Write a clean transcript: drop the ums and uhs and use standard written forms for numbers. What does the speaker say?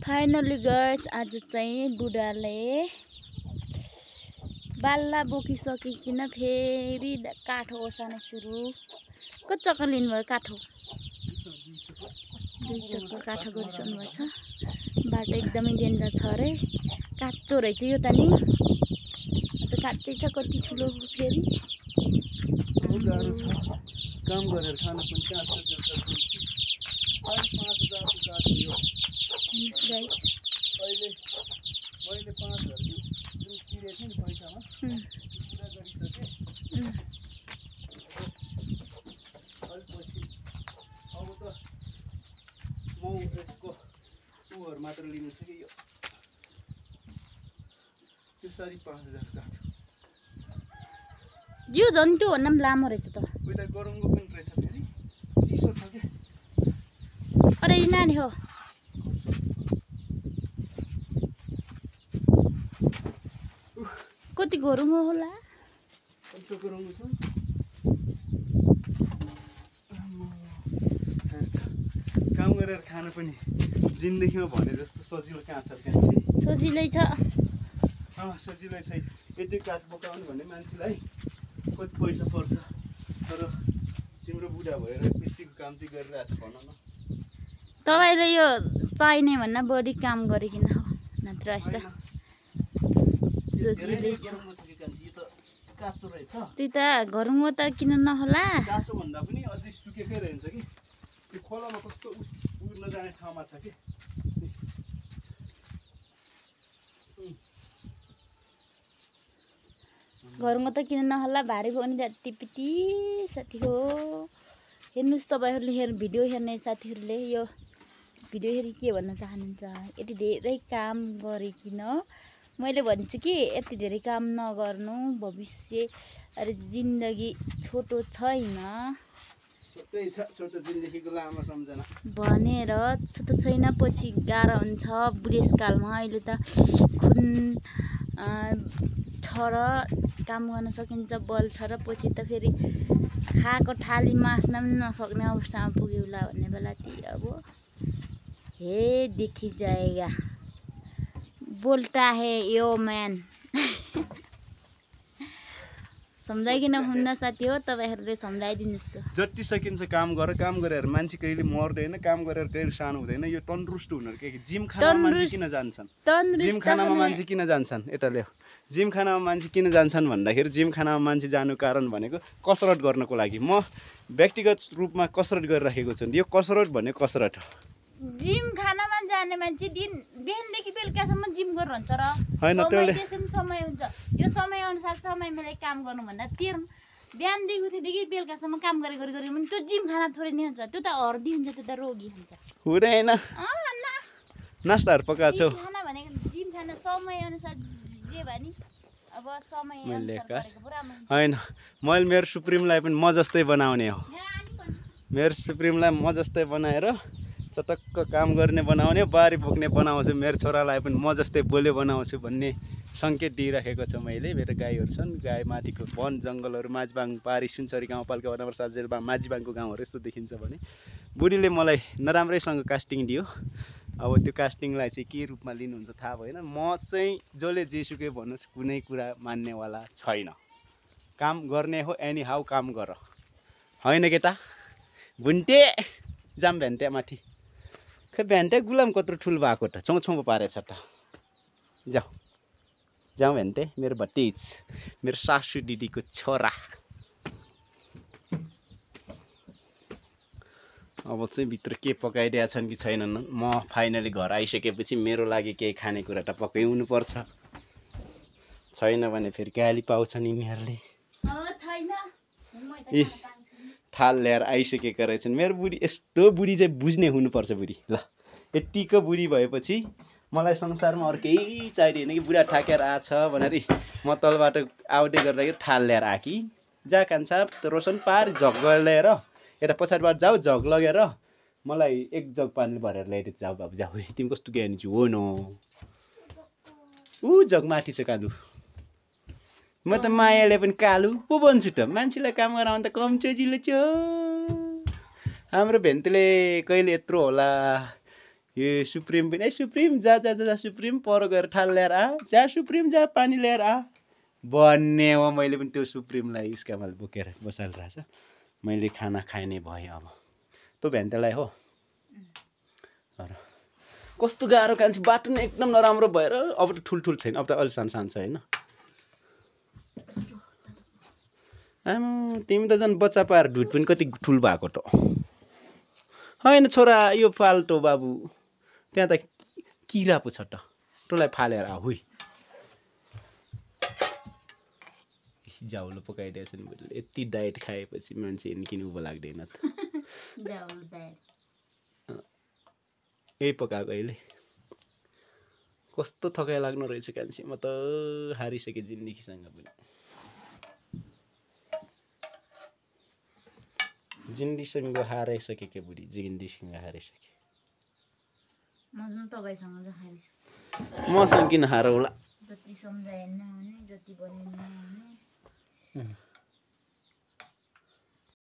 Finally guys आज चाहिँ बुढाले बाल्ला बोकिसकिकन फेरि काठो ओसार्न सुरु कति चक्कर लिनुभयो काठो 2 चक्कर काठो गरिसक्नु भएको छ। बाटो एकदमै डेन्जर छ रे, काच्चो रहेछ यो त नि, अझ काच्चै छ कति ठुलो फेरि गाह्रो छ काम गरेर खान पनि चाहन्छ जस्तो 5,000 को काठ हो गाइस। अहिले मैले 5,000 जुन तिरेको थिएँ नि पैसामा पुरा गरिसकेँ। अलिपछि अब त म यसको उहरू मात्र लिनु छ कि यो सारी 5,000 काठ यो झन् त्यो भन्दा पनि लामो रहेछ त। उता गरौँको पनि रहेछ फेरि चिसो छ कि अरे नानी हो कति गरौँ होला कस्तो गरौँ छ। काम गरेर खान पनि जिन्दगीमा भने जस्तो सजिलो कहाँ छ त्यहाँ सजिलै छ। सजिलै छ। यति काठ बोकाउनु भन्ने मान्छेलाई कति पैसा पर्छ, तर तिम्रो बुढा भएर यतिको काम चाहिँ गरिरहेछ भन न। तपाईँले यो चाहिने भन्दा बढी काम गरिकन हो नत्र यस्तो सजिलै छ। काँचो रहेछ त्यही त घरमा त किन नहोला, काँचो भन्दा पनि अझै सुकेकै रहन्छ कि त्यो खोलामा कस्तो उड्न जाने ठाउँमा छ कि घरमा त किन नहोला, भारी भयो नि त्यतिपिटी साथी हो। हेर्नुहोस् तपाईँहरूले भिडियो हेर्ने साथीहरूले यो भिडियो हेरी के भन्न चाहनुहुन्छ। यति धेरै काम गरिकन मैले भन्छु कि यति धेरै काम नगर्नु, भविष्य अरे जिन्दगी छोटो छैन छोटो जिन्दगीको लामो सम्झना भनेर, छोटो छैन पछि गाह्रो हुन्छ बुढेसकालमा। अहिले त खुन छ र काम गर्न सकिन्छ, बल छ र पछि त फेरि खाएको थाली मास्न पनि नसक्ने अवस्थामा पुग्योला भन्ने बेला ती अब हे देखी जाएगा बोलता है यो म्यान। सम्झाइकन हुन्न साथी हो, तपाईँहरूले सम्झाइदिनुहोस् त। जति सकिन्छ काम गर, काम गरेर मान्छे कहिले मर्दैन, काम गरेर कहिले सानो हुँदैन। यो तन्दुरुस्त हुनु के जिम खानामा मान्छे किन जान्छन्, जिम खानामा मान्छे किन जान्छन्, यता ल्याऊ जिम खानामा मान्छे किन जान्छन् भन्दाखेरि जिम खानामा मान्छे जानु कारण भनेको कसरत गर्नको लागि। म व्यक्तिगत रूपमा कसरत गरिराखेको छु। यो कसरत भने कसरत हो। जिम खानामा जाने मान्छे बिहानदेखि बेलुकासम्म जिम गरिरहन्छ र हैन, त्यसले समय हुन्छ। यो समय अनुसार समय मिलाई काम गर्नु भन्दा बिहानदेखि उठेदेखि बेलुकासम्म काम गरे पनि त्यो जिम खाना थोरै नै हुन्छ, त्यो त हर्दी हुन्छ, त्यो त रोगी हुन्छ। हुँदैन नास्ताहरू पकाएको छौ खाना भनेको जिम खाना समय अनुसार जे भनी अब समय अनुसार होइन। मैले मेरो सुप्रिमलाई पनि म जस्तै बनाउने हो। मेरो सुप्रिमलाई म जस्तै बनाएर चटक्क काम गर्ने बनाउने, बारी बोक्ने बनाउँछु। मेरो छोरालाई पनि म जस्तै बोल्यो बनाउँछु भन्ने सङ्केत दिइराखेको छु मैले। मेरो गाईहरू छन्, गाई माथिको वन जङ्गलहरू, माझीबाङ पारी सुनसरी गाउँपालिका वडा नम्बर 7 जेल माझीबाङको गाउँहरू यस्तो देखिन्छ भने बुढीले मलाई नराम्रैसँग कास्टिङ दियो। अब त्यो कास्टिङलाई चाहिँ के रूपमा लिनुहुन्छ थाहा भएन। म चाहिँ जसले जेसुकै भन्नुहोस् कुनै कुरा मान्नेवाला छैन। काम गर्ने हो, एनी हाउ काम गर। होइन केटा भुन्टे जाम भ्यान्टे माथि खै भ्यान्टे गुलाम कत्रो ठुलो भएको त छौँ छौँ पारेछ त। जाउँ भ्यान्टे मेरो भतिज, मेरो सासू दिदीको छोरा। अब चाहिँ भित्र के पकाइदिएका छन् कि छैनन्। म फाइनली घर आइसकेपछि मेरो लागि केही खानेकुरा त पकाउनु पर्छ, छैन भने फेरि गाली पाउँछन् यिनीहरूले। थाल ल्याएर आइसकेका रहेछन्। मेरो बुढी यस्तो बुढी चाहिँ बुझ्ने हुनुपर्छ बुढी। ल यतिको बुढी भएपछि मलाई संसारमा अरू केही चाहिँदैन कि बुढा ठाकेर आछ भनेर म तलबाट आउँदै गर्दाखेरि थाल ल्याएर आएकी जा कान्छा रोसन पार झग ल्याएर यता पछाडिबाट जाऊ झग लगेर मलाई 1 जग पानी भरेर ल्याइदियो। जाऊ बाबु जाऊ, तिमी कस्तो ज्ञानी छु हो न। जग माथि छ कालु, म त मायाले पनि कालु पो भन्छु त। मान्छेलाई काम गराउनु त कम चजिलो छ। हाम्रो भेन्तेले कहिले यत्रो होला यो सुप्रिम पनि सुप्रिम जा जा जा सुप्रिम पर गएर ठाल ल्याएर आ जा सुप्रिम जा पानी ल्याएर आ भन्ने हो। मैले पनि त्यो सुप्रिमलाई स्कामले बोकेर बसालिरहेछ। मैले खाना खाने भएँ अब तँ भ्यान्तेलाई हो। कस्तो गाह्रो कान्छी बाटो नै एकदम नराम्रो भएर अब त ठुल्ठुल छैन, अब त अलि सानो सानो छ होइन। आमा तिमी त झन् बच्चा पाएर ढुट पनि कति ठुल भएको त होइन छोरा। यो फाल्टो बाबु त्यहाँ त किरा पो छ त तँलाई फालेर हुई जाउलो पकाइदिएछ नि। यति डाइट खाएपछि मान्छे किन उभो लाग्दैन त। यही पकाएको अहिले कस्तो थकाइ लाग्नु रहेछ कान्छी। म त हारिसकेँ जिन्दगीसँग पनि। जिन्दगीसँग हारिसकेँ के बुढी, जिन्दगीसँग हारिसकेँ। मसँग किन हारौँला। जति सम्झाएन भने जति बनिन्न भने